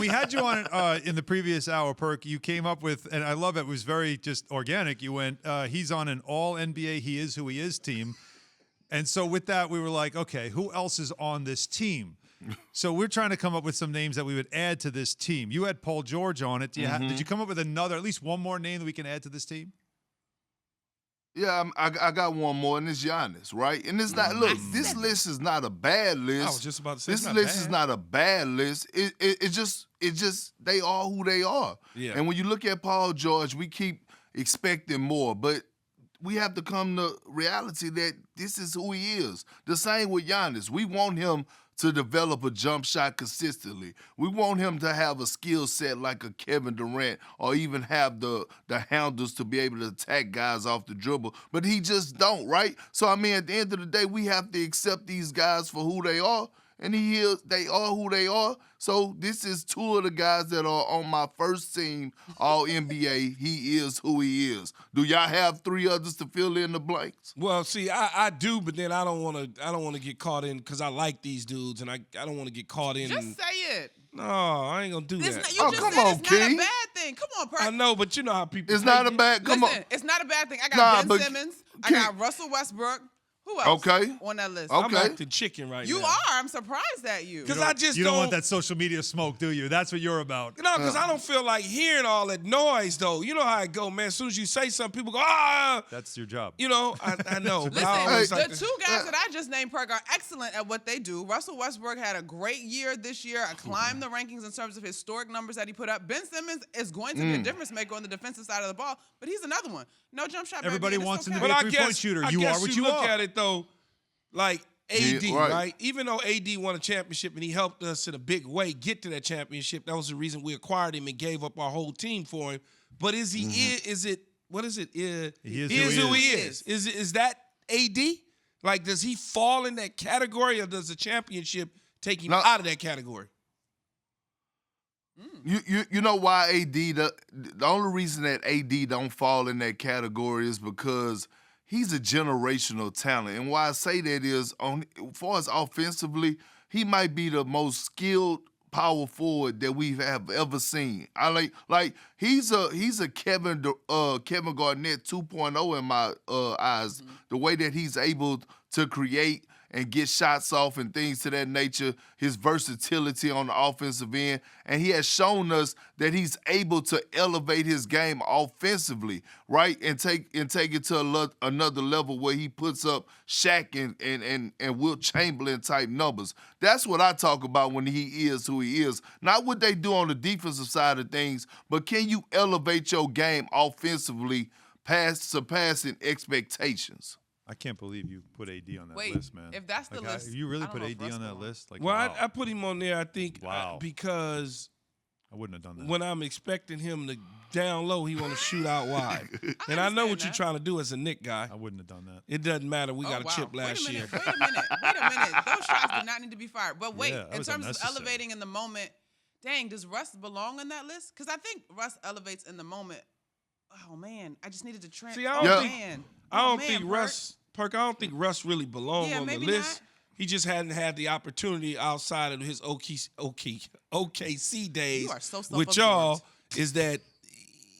we had you on in the previous hour, Perk. You came up with, and I love it. It was very just organic. You went, he's on an all NBA. He is who he is team. And so with that, we were like, okay, who else is on this team? So we're trying to come up with some names that we would add to this team. You had Paul George on it. Did you come up with another, at least one more name that we can add to this team? Yeah, I got one more, and it's Giannis, right? And it's not. Look, this list is not a bad list. I was just about to say this list is not a bad list. It's just they are who they are. Yeah. And when you look at Paul George, we keep expecting more, but we have to come to reality that this is who he is. The same with Giannis. We want him to develop a jump shot consistently. We want him to have a skill set like a Kevin Durant or even have the handles to be able to attack guys off the dribble. But he just don't, right? So, I mean, at the end of the day, we have to accept these guys for who they are. And they are who they are. So this is two of the guys that are on my first team All NBA. He is who he is. Do y'all have three others to fill in the blanks? Well, see, I do, but then I don't want to get caught in because I like these dudes, and I don't want to get caught in. Just say it. No, I ain't gonna do that. You just come said on, it's not King. a bad thing. Come on, Perk. I know, but you know how people. It's not a bad. Come Listen, on. it's not a bad thing. I got Ben Simmons. I King. got Russell Westbrook. Who else? Okay. On that list. Okay. I'm acting chicken right You now. are. I'm surprised at you. Because I just You don't want that social media smoke, do you? That's what you're about. No, because I don't feel like hearing all that noise, though. You know how it go, man. As soon as you say something, people go, ah. That's your job. You know, I know. but Listen, I always the like to- two guys that I just named, Perk, are excellent at what they do. Russell Westbrook had a great year this year. I climbed the rankings in terms of historic numbers that he put up. Ben Simmons is going to be a difference maker on the defensive side of the ball, but he's another one. No jump shot. Everybody baby, and wants it's him to okay. be a three-point shooter. You are what you look are. at it, though, like AD, Yeah, right. right? Even though AD won a championship and he helped us in a big way get to that championship, that was the reason we acquired him and gave up our whole team for him. But is he? Is it? What is it? He is who he is. Is that AD? Like, does he fall in that category, or does the championship take him out of that category? You know why AD the only reason that AD don't fall in that category is because he's a generational talent. And why I say that is, as far as offensively, he might be the most skilled power forward that we have ever seen. I like he's a Kevin Garnett 2.0 in my eyes. The way that he's able to create and get shots off and things to that nature, his versatility on the offensive end, and he has shown us that he's able to elevate his game offensively, right, and take it to another level where he puts up Shaq and Wilt Chamberlain type numbers. That's what I talk about when he is who he is. Not what they do on the defensive side of things, but can you elevate your game offensively past surpassing expectations? I can't believe you put AD on that Wait, list, man. if that's the list, you really I don't put know AD if Russ on that will. list? Like, Well, wow. I put him on there, I think, Wow. because I wouldn't have done that. when I'm expecting him to down low, he want to shoot out wide. And I know understand what you're that. trying to do as a Knick guy. I wouldn't have done that. It doesn't matter. We Oh, got a wow. chip last year. Wait a minute. Those shots do not need to be fired. But wait, Yeah, that in was terms of unnecessary. elevating in the moment, dang, does Russ belong on that list? Because I think Russ elevates in the moment. Oh, man. I just needed to trend. See, I don't think Russ, Perk, I don't think Russ really belonged Yeah, on the maybe list. not. He just hadn't had the opportunity outside of his OKC days You are so with y'all, is that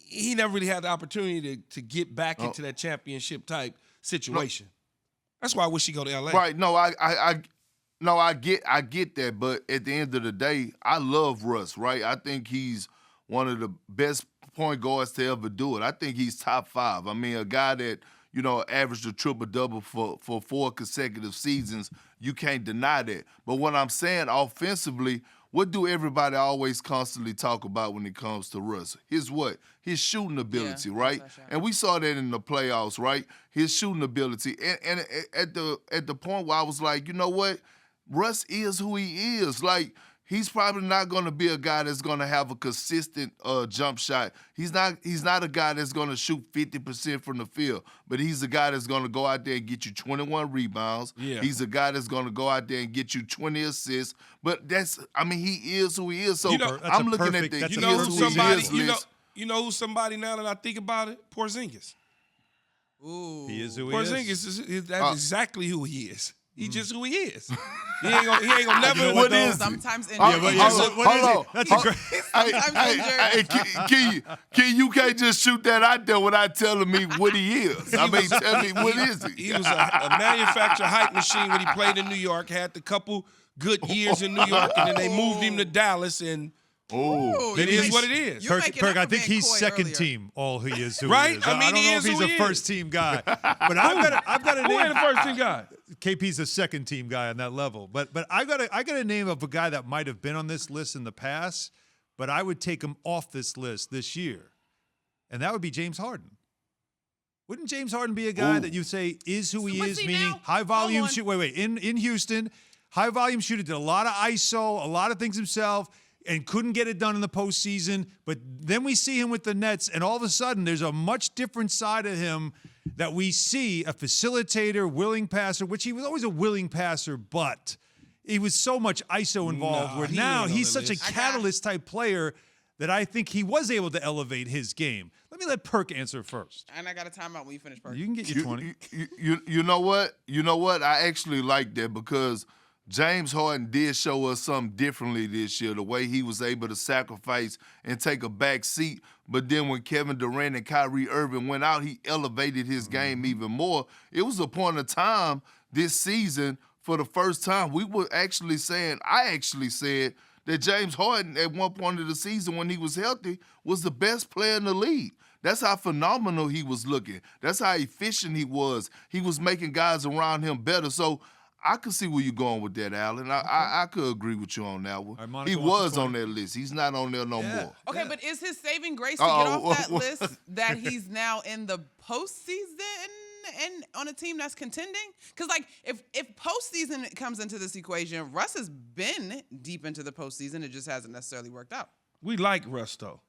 he never really had the opportunity to get back into that championship type situation. That's why I wish he go to LA. Right? No, I get that, but at the end of the day, I love Russ. Right? I think he's one of the best point guards to ever do it. I think he's top 5. I mean, a guy that averaged a triple-double for 4 consecutive seasons. You can't deny that. But what I'm saying offensively, what do everybody always constantly talk about when it comes to Russ? His what? His shooting ability, right? And we saw that in the playoffs, right? His shooting ability. And at the point where I was like, you know what? Russ is who he is. Like, he's probably not going to be a guy that's going to have a consistent jump shot. He's not a guy that's going to shoot 50% from the field, but he's a guy that's going to go out there and get you 21 rebounds. Yeah. He's a guy that's going to go out there and get you 20 assists. But he is who he is. So I'm looking at the that's You a know who perfect somebody? list. You know who somebody now that I think about it? Porzingis. Ooh. He is who he is. Porzingis that's exactly who he is. He's just who he is. He ain't gonna never. What is he? Sometimes injured. Yeah, but Hold on. That's a great. Hey, Key, you can't just shoot that out there without telling me what he is. I mean, tell me what is he? He was a manufactured hype machine when he played in New York. Had the couple good years in New York, and then they moved him to Dallas, and Ooh, it you is make- what it is. you're Perk, making Perk, up I for think being he's coy second earlier. team. All he is, who Right? he is. I mean, don't he know is if he's who a he first team guy, but I've got a Who ain't the name. first team guy? KP's a second team guy on that level, but I got a name of a guy that might have been on this list in the past, but I would take him off this list this year, and that would be James Harden. Wouldn't James Harden be a guy that you say is who he But is, see, meaning now- high volume hold on. shoot? Wait, in Houston, high volume shooter, did a lot of ISO, a lot of things himself, and couldn't get it done in the postseason. But then we see him with the Nets, and all of a sudden there's a much different side of him that we see, a facilitator, willing passer, which he was always a willing passer, but he was so much ISO involved, Nah, where he now ain't on he's the such a list. catalyst type player that I think he was able to elevate his game. Let me let Perk answer first. And I got a timeout when you finish, Perk. You can get your 20. You know what? You know what? I actually like that because James Harden did show us something differently this year, the way he was able to sacrifice and take a back seat. But then when Kevin Durant and Kyrie Irving went out, he elevated his game even more. It was a point of time this season, for the first time, we were actually saying, I actually said that James Harden at one point of the season when he was healthy was the best player in the league. That's how phenomenal he was looking. That's how efficient he was. He was making guys around him better. So I could see where you're going with that, Allen. I could agree with you on that one. right, Monica He wants was the on 20. that list. He's not on there no more. Okay, but is his saving grace to Uh-oh. get off that list that he's now in the postseason and on a team that's contending? Because like if postseason comes into this equation, Russ has been deep into the postseason. It just hasn't necessarily worked out. We like Russ though.